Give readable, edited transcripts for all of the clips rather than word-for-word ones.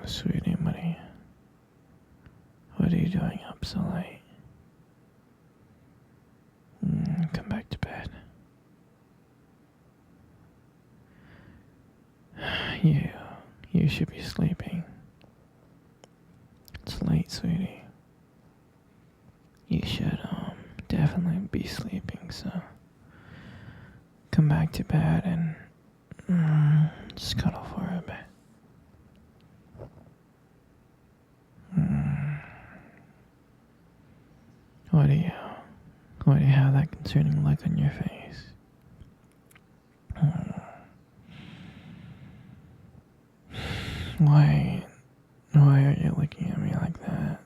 Sweetie, what are you doing up so late? Come back to bed. You, you should be sleeping. It's late, sweetie. You should, definitely be sleeping, so come back to bed and just cuddle for a bit. What do you have that concerning look on your face? Why are you looking at me like that?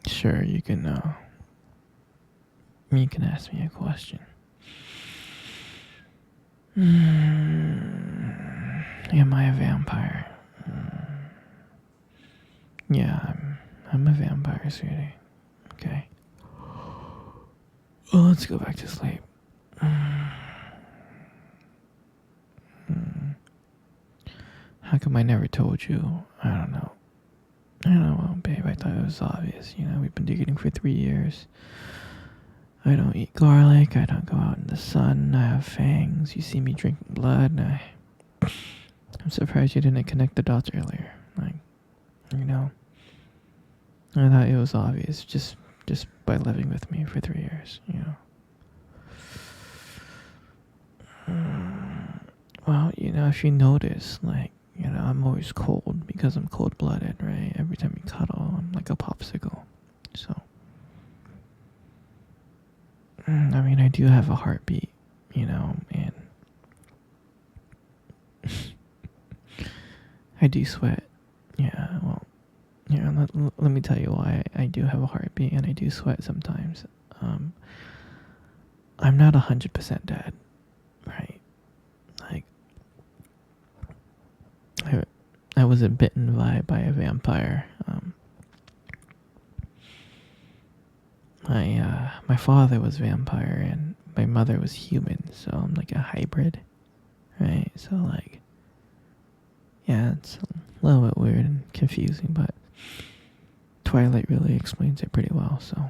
Sure, you can ask me a question. Am I a vampire? Yeah, I'm a vampire, sweetie. Okay. Well, let's go back to sleep. How come I never told you? I don't know. Well, babe, I thought it was obvious. We've been dating for 3 years. I don't eat garlic. I don't go out in the sun. I have fangs. You see me drinking blood. I'm surprised you didn't connect the dots earlier. I thought it was obvious just by living with me for 3 years. Well, if you notice, I'm always cold because I'm cold-blooded, right? Every time you cuddle, I'm like a popsicle. So, I do have a heartbeat, and I do sweat. Yeah, well, let me tell you why I do have a heartbeat and I do sweat sometimes. I'm not 100% dead, right? I wasn't bitten by a vampire. My father was vampire and my mother was human, so I'm like a hybrid, right? So yeah, it's a little bit weird and confusing, but Twilight really explains it pretty well. So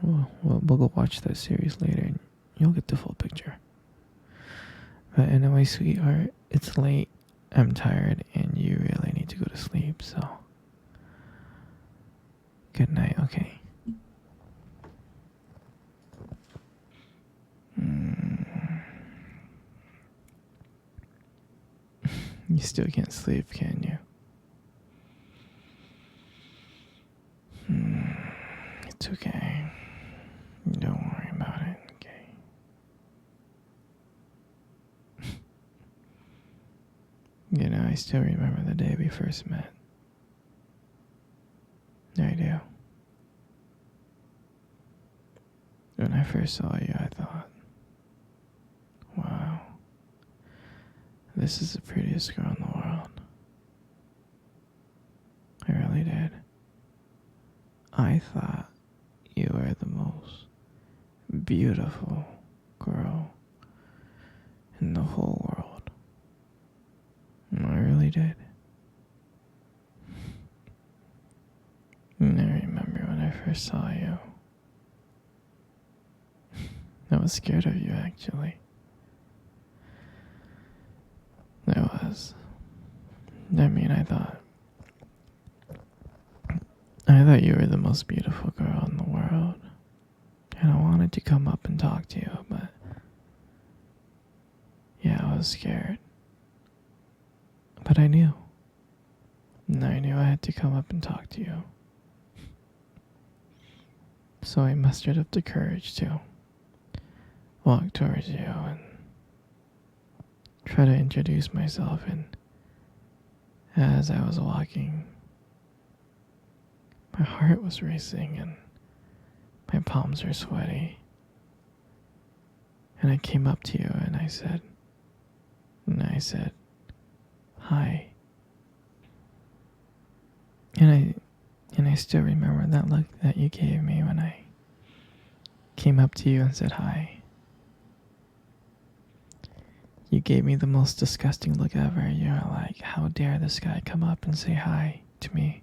we'll go watch that series later and you'll get the full picture. But anyway, sweetheart, it's late. I'm tired and you really need to go to sleep, so good night, okay? You still can't sleep, can you? It's okay. Don't worry about it, okay? I still remember the day we first met. I do. When I first saw you, I thought, wow, this is the prettiest girl in the world. I really did. I thought you were the most beautiful girl in the whole world. I really did. And I remember when I first saw you. I was scared of you, actually. I was. I thought you were the most beautiful girl in the world. And I wanted to come up and talk to you, but yeah, I was scared. But I knew. And I knew I had to come up and talk to you. So I mustered up the courage to walk towards you and try to introduce myself. And as I was walking, my heart was racing and my palms were sweaty. And I came up to you and I said, hi. And I still remember that look that you gave me when I came up to you and said hi. You gave me the most disgusting look ever. You're like, how dare this guy come up and say hi to me?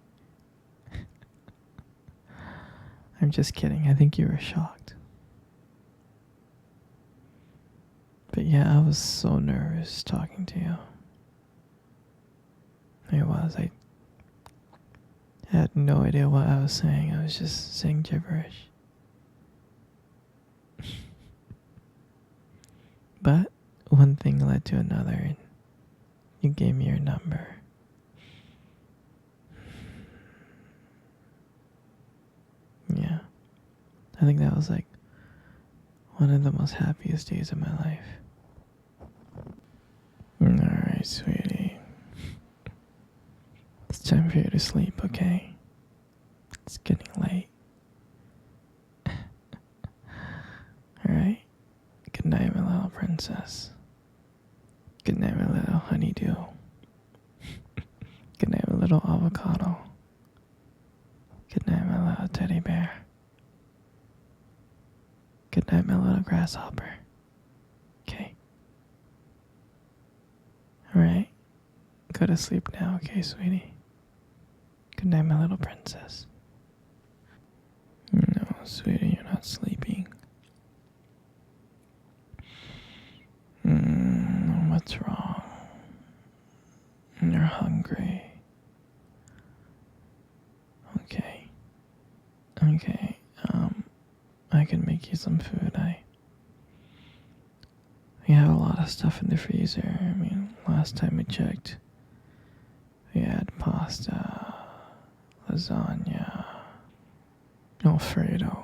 I'm just kidding. I think you were shocked. But yeah, I was so nervous talking to you. I had no idea what I was saying. I was just saying gibberish. But one thing led to another, and you gave me your number. Yeah. I think that was like one of the most happiest days of my life. Alright, sweetie. It's time for you to sleep, okay? It's getting late. Alright? Good night, my little princess. Good night, my little honeydew. Good night, my little avocado. Good night, my little teddy bear. Good night, my little grasshopper. Okay. Alright. Go to sleep now, okay, sweetie? Good night, my little princess. No, sweetie, you're not sleeping. What's wrong? You're hungry. Okay. Okay, I can make you some food. We have a lot of stuff in the freezer. I mean, last time we checked, we had pasta, lasagna, Alfredo,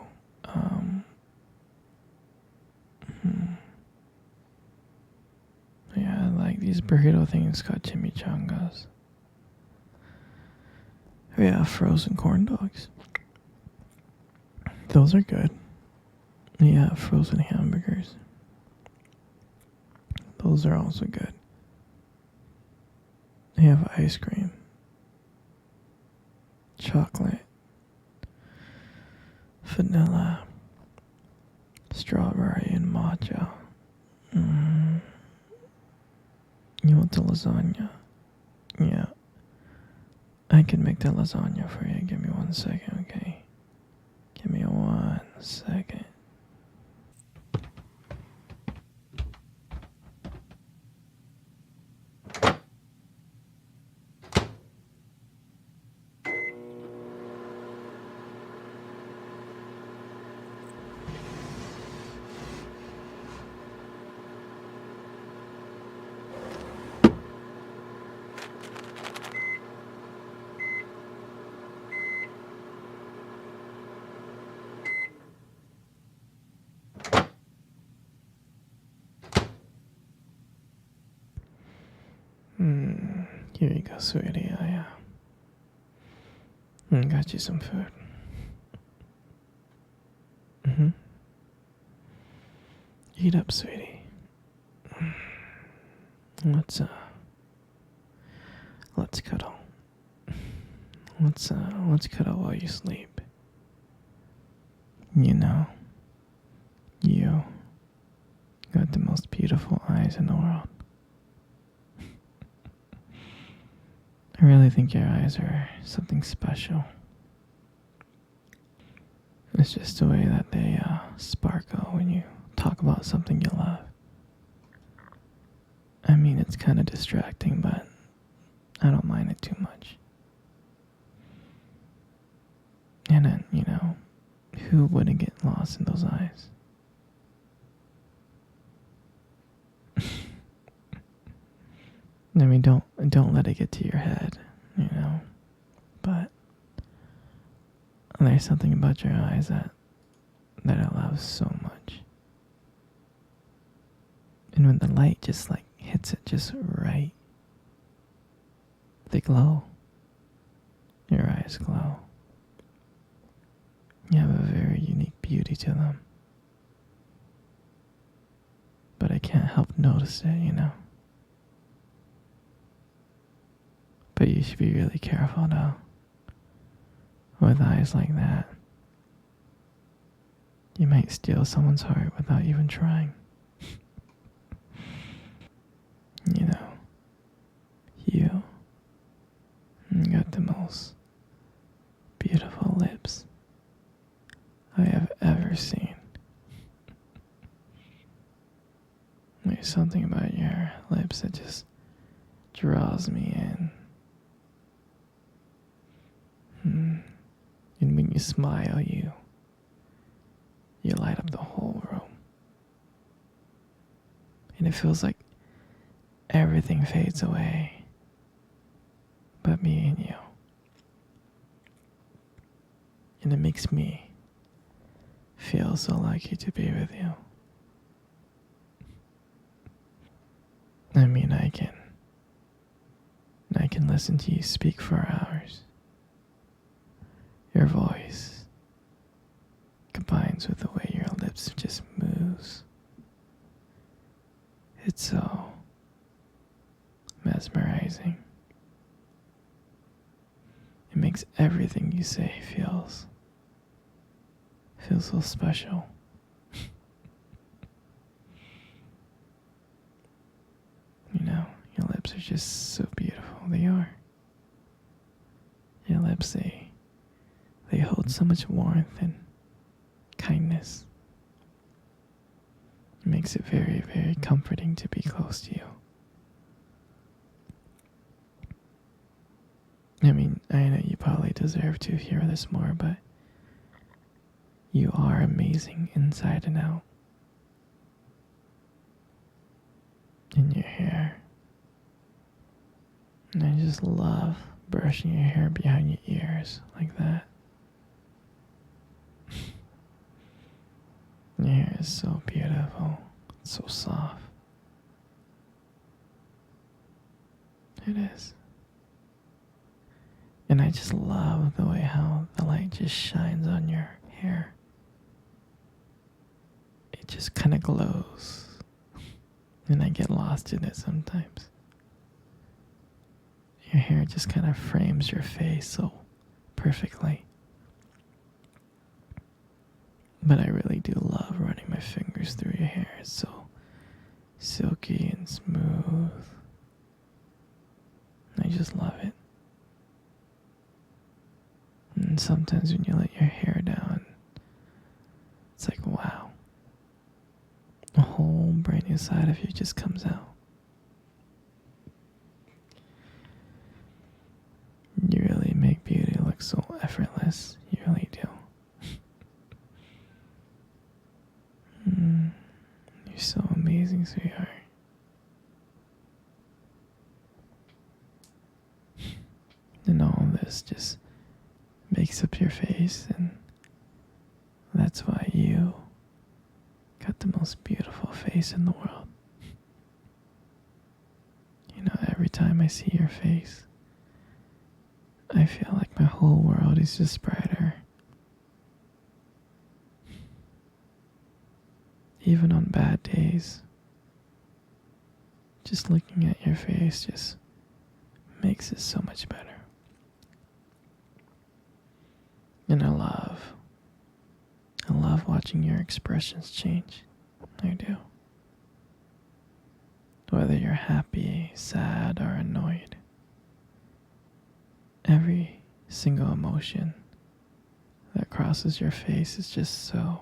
yeah, like these burrito things called chimichangas. We have frozen corn dogs. Those are good. We have frozen hamburgers. Those are also good. We have ice cream, chocolate, vanilla, strawberry, and matcha. You want the lasagna? Yeah. I can make that lasagna for you. Give me 1 second, okay? Give me 1 second. Here you go, sweetie. I got you some food. Eat up, sweetie. Let's cuddle. Let's cuddle while you sleep. You know, you got the most beautiful eyes in the world. I really think your eyes are something special. It's just the way that they sparkle when you talk about something you love. I mean, it's kind of distracting, but I don't mind it too much. And then, who wouldn't get lost in those eyes? I mean, don't let it get to your head, But there's something about your eyes that I love so much. And when the light just hits it just right, they glow. Your eyes glow. You have a very unique beauty to them. But I can't help notice it, But you should be really careful though. With eyes like that, you might steal someone's heart without even trying. There's something about your lips that just draws me in. And when you smile, you light up the whole room. And it feels like everything fades away but me and you. And it makes me feel so lucky to be with you. I mean, I can listen to you speak for hours. Your voice combines with the way your lips just moves. It's so mesmerizing. It makes everything you say feels so special. You know, your lips are just so beautiful. They are. Your lips, they hold so much warmth and kindness. It makes it very, very comforting to be close to you. I mean, I know you probably deserve to hear this more, but you are amazing inside and out. In your hair. And I just love brushing your hair behind your ears like that. Your hair is so beautiful. It's so soft. It is. And I just love the way how the light just shines on your hair. It just kind of glows. And I get lost in it sometimes. Your hair just kind of frames your face so perfectly. But I really do love running my fingers through your hair. It's so silky and smooth. I just love it. And sometimes when you let your hair down, it's like, wow. A whole brand new side of you just comes out. You really make beauty look so effortless. You really do. You're so amazing, sweetheart. And all this just makes up your face, and that's why you got the most beautiful face in the world. You know, every time I see your face, I feel like my whole world is just brighter. Even on bad days, just looking at your face just makes it so much better. And I love watching your expressions change. I do. Whether you're happy, sad, or annoyed, every single emotion that crosses your face is just so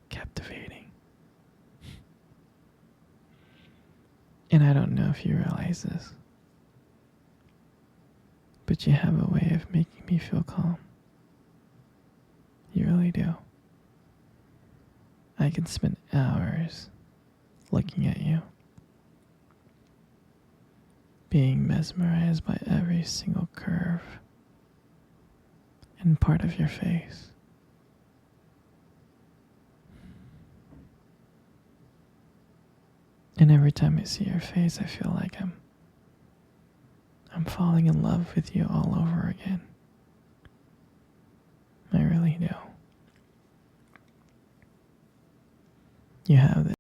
captivating. And I don't know if you realize this, but you have a way of making me feel calm. You really do. I can spend hours looking at you, being mesmerized by every single curve and part of your face. And every time I see your face, I feel like I'm falling in love with you all over again. I really do. You have this